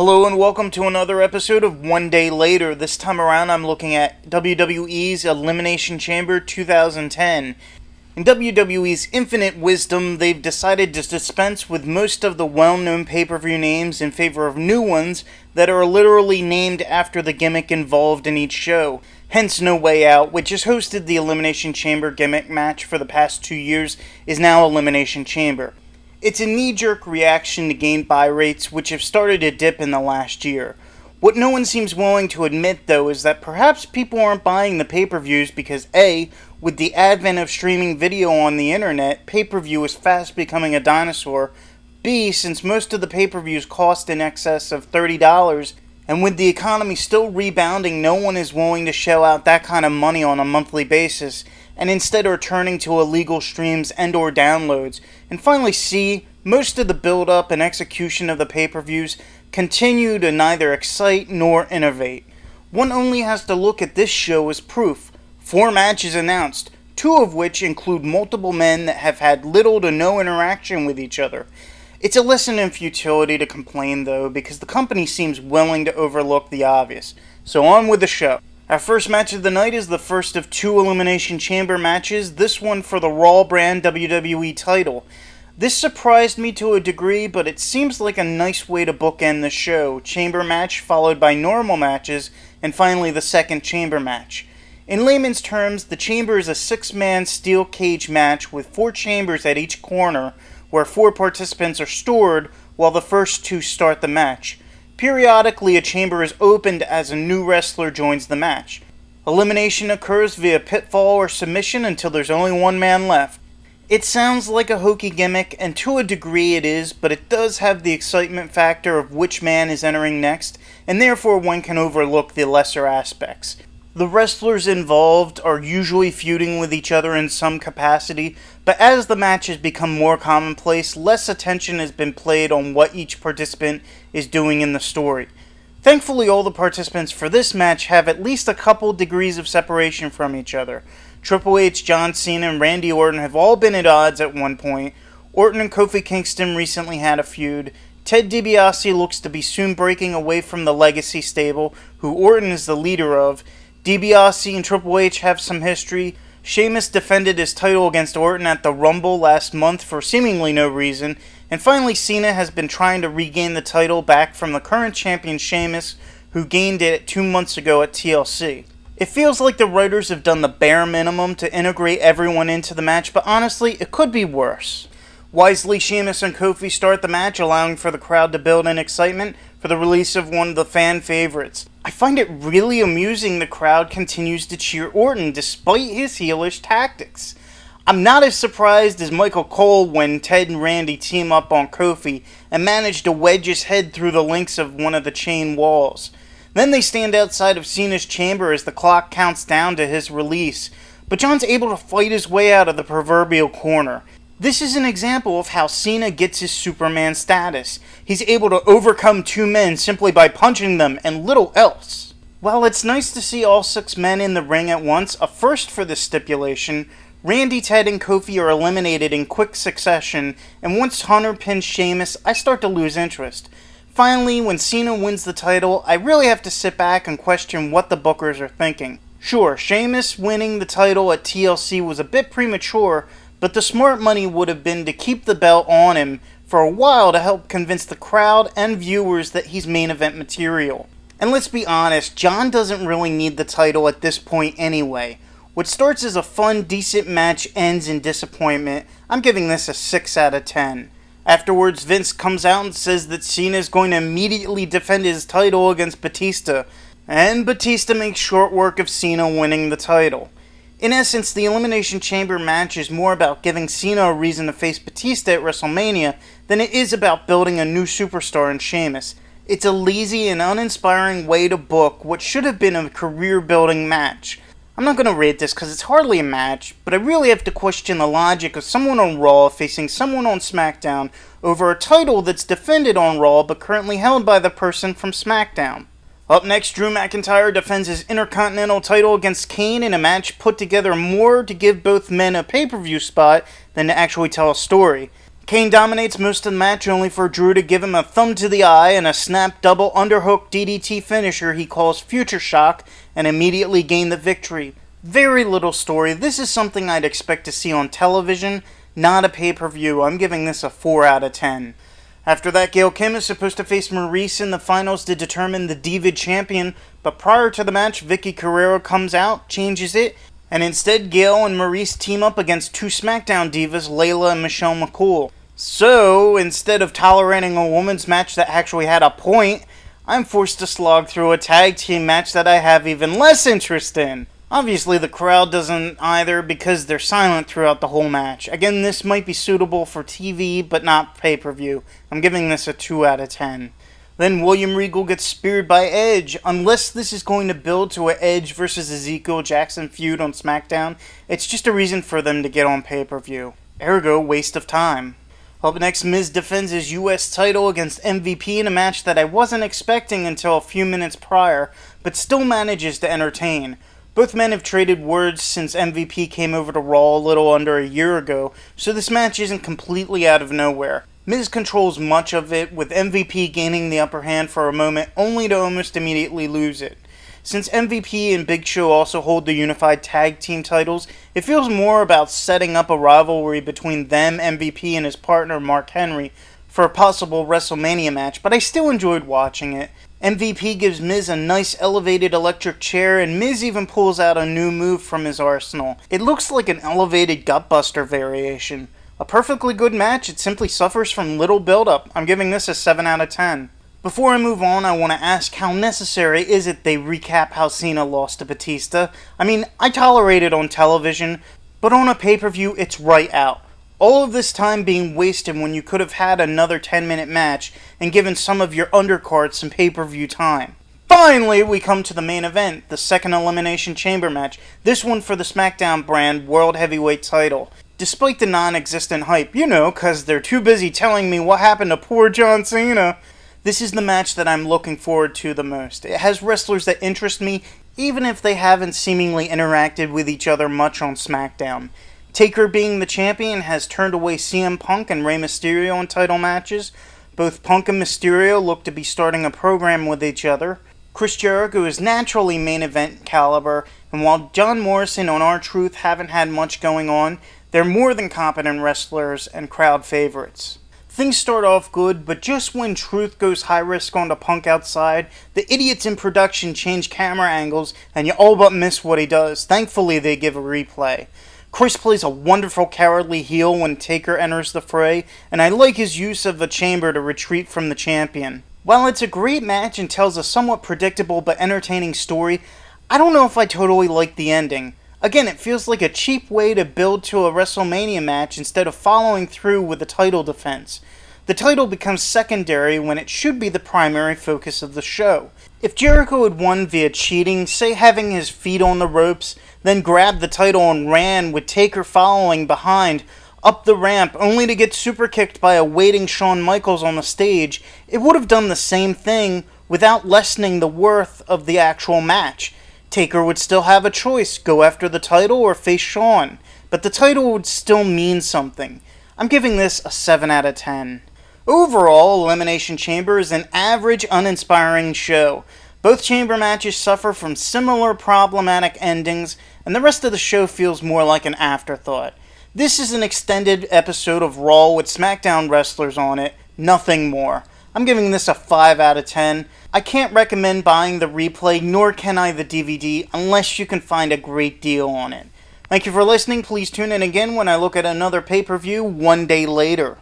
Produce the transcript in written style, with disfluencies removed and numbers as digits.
Hello and welcome to another episode of One Day Later. This time around I'm looking at WWE's Elimination Chamber 2010. In WWE's infinite wisdom, they've decided to dispense with most of the well-known pay-per-view names in favor of new ones that are literally named after the gimmick involved in each show. Hence No Way Out, which has hosted the Elimination Chamber gimmick match for the past 2 years, is now Elimination Chamber. It's a knee-jerk reaction to gain buy rates, which have started to dip in the last year. What no one seems willing to admit, though, is that perhaps people aren't buying the pay-per-views because A, with the advent of streaming video on the internet, pay-per-view is fast becoming a dinosaur. B, since most of the pay-per-views cost in excess of $30, and with the economy still rebounding, no one is willing to shell out that kind of money on a monthly basis, and instead are turning to illegal streams and or downloads. And finally C, most of the build-up and execution of the pay-per-views continue to neither excite nor innovate. One only has to look at this show as proof. 4 matches announced, 2 of which include multiple men that have had little to no interaction with each other. It's a lesson in futility to complain though, because the company seems willing to overlook the obvious. So on with the show. Our first match of the night is the first of 2 Elimination Chamber matches, this one for the Raw brand WWE title. This surprised me to a degree, but it seems like a nice way to bookend the show. Chamber match followed by normal matches, and finally the second chamber match. In layman's terms, the chamber is a 6-man steel cage match with 4 chambers at each corner, where 4 participants are stored while the first 2 start the match. Periodically, a chamber is opened as a new wrestler joins the match. Elimination occurs via pitfall or submission until there's only 1 man left. It sounds like a hokey gimmick, and to a degree it is, but it does have the excitement factor of which man is entering next, and therefore one can overlook the lesser aspects. The wrestlers involved are usually feuding with each other in some capacity, but as the match has become more commonplace, less attention has been played on what each participant is doing in the story. Thankfully, all the participants for this match have at least a couple degrees of separation from each other. Triple H, John Cena, and Randy Orton have all been at odds at one point. Orton and Kofi Kingston recently had a feud. Ted DiBiase looks to be soon breaking away from the Legacy stable, who Orton is the leader of. DiBiase and Triple H have some history. Sheamus defended his title against Orton at the Rumble last month for seemingly no reason. And finally, Cena has been trying to regain the title back from the current champion Sheamus, who gained it 2 months ago at TLC. It feels like the writers have done the bare minimum to integrate everyone into the match, but honestly, it could be worse. Wisely, Sheamus and Kofi start the match, allowing for the crowd to build in excitement for the release of one of the fan favorites. I find it really amusing the crowd continues to cheer Orton despite his heelish tactics. I'm not as surprised as Michael Cole when Ted and Randy team up on Kofi and manage to wedge his head through the links of one of the chain walls. Then they stand outside of Cena's chamber as the clock counts down to his release, but John's able to fight his way out of the proverbial corner. This is an example of how Cena gets his Superman status. He's able to overcome 2 men simply by punching them and little else. While it's nice to see all 6 men in the ring at once, a first for this stipulation, Randy, Ted, and Kofi are eliminated in quick succession, and once Hunter pins Sheamus, I start to lose interest. Finally, when Cena wins the title, I really have to sit back and question what the bookers are thinking. Sure, Sheamus winning the title at TLC was a bit premature, but the smart money would have been to keep the belt on him for a while to help convince the crowd and viewers that he's main event material. And let's be honest, John doesn't really need the title at this point anyway. What starts as a fun, decent match ends in disappointment. I'm giving this a 6 out of 10. Afterwards, Vince comes out and says that Cena is going to immediately defend his title against Batista, and Batista makes short work of Cena winning the title. In essence, the Elimination Chamber match is more about giving Cena a reason to face Batista at WrestleMania than it is about building a new superstar in Sheamus. It's a lazy and uninspiring way to book what should have been a career-building match. I'm not going to rate this because it's hardly a match, but I really have to question the logic of someone on Raw facing someone on SmackDown over a title that's defended on Raw but currently held by the person from SmackDown. Up next, Drew McIntyre defends his Intercontinental title against Kane in a match put together more to give both men a pay-per-view spot than to actually tell a story. Kane dominates most of the match, only for Drew to give him a thumb to the eye and a snap double underhook DDT finisher he calls Future Shock, and immediately gain the victory. Very little story. This is something I'd expect to see on television, not a pay-per-view. I'm giving this a 4 out of 10. After that, Gail Kim is supposed to face Maurice in the finals to determine the Diva champion, but prior to the match, Vicky Guerrero comes out, changes it, and instead Gail and Maurice team up against two SmackDown divas, Layla and Michelle McCool. So, instead of tolerating a women's match that actually had a point, I'm forced to slog through a tag team match that I have even less interest in. Obviously, the crowd doesn't either because they're silent throughout the whole match. Again, this might be suitable for TV, but not pay-per-view. I'm giving this a 2 out of 10. Then William Regal gets speared by Edge. Unless this is going to build to an Edge versus Ezekiel Jackson feud on SmackDown, it's just a reason for them to get on pay-per-view. Ergo, waste of time. Up next, Miz defends his US title against MVP in a match that I wasn't expecting until a few minutes prior, but still manages to entertain. Both men have traded words since MVP came over to Raw a little under a year ago, so this match isn't completely out of nowhere. Miz controls much of it, with MVP gaining the upper hand for a moment, only to almost immediately lose it. Since MVP and Big Show also hold the unified tag team titles, it feels more about setting up a rivalry between them, MVP, and his partner Mark Henry for a possible WrestleMania match, but I still enjoyed watching it. MVP gives Miz a nice elevated electric chair, and Miz even pulls out a new move from his arsenal. It looks like an elevated gutbuster variation. A perfectly good match, it simply suffers from little build-up. I'm giving this a 7 out of 10. Before I move on, I want to ask, how necessary is it they recap how Cena lost to Batista? I mean, I tolerate it on television, but on a pay-per-view, it's right out. All of this time being wasted when you could have had another 10-minute match and given some of your undercards some pay-per-view time. Finally, we come to the main event, the second Elimination Chamber match, this one for the SmackDown brand World Heavyweight title. Despite the non-existent hype, cause they're too busy telling me what happened to poor John Cena. This is the match that I'm looking forward to the most. It has wrestlers that interest me, even if they haven't seemingly interacted with each other much on SmackDown. Taker, being the champion, has turned away CM Punk and Rey Mysterio in title matches. Both Punk and Mysterio look to be starting a program with each other. Chris Jericho is naturally main event caliber, and while John Morrison and R-Truth haven't had much going on, they're more than competent wrestlers and crowd favorites. Things start off good, but just when Truth goes high risk onto Punk outside, the idiots in production change camera angles, and you all but miss what he does. Thankfully, they give a replay. Chris plays a wonderful cowardly heel when Taker enters the fray, and I like his use of a chamber to retreat from the champion. While it's a great match and tells a somewhat predictable but entertaining story, I don't know if I totally like the ending. Again, it feels like a cheap way to build to a WrestleMania match instead of following through with a title defense. The title becomes secondary when it should be the primary focus of the show. If Jericho had won via cheating, say having his feet on the ropes, then grabbed the title and ran with Taker following behind up the ramp only to get super kicked by a waiting Shawn Michaels on the stage, it would have done the same thing without lessening the worth of the actual match. Taker would still have a choice, go after the title or face Shawn, but the title would still mean something. I'm giving this a 7 out of 10. Overall, Elimination Chamber is an average, uninspiring show. Both chamber matches suffer from similar problematic endings, and the rest of the show feels more like an afterthought. This is an extended episode of Raw with SmackDown wrestlers on it, nothing more. I'm giving this a 5 out of 10. I can't recommend buying the replay, nor can I the DVD, unless you can find a great deal on it. Thank you for listening. Please tune in again when I look at another pay-per-view one day later.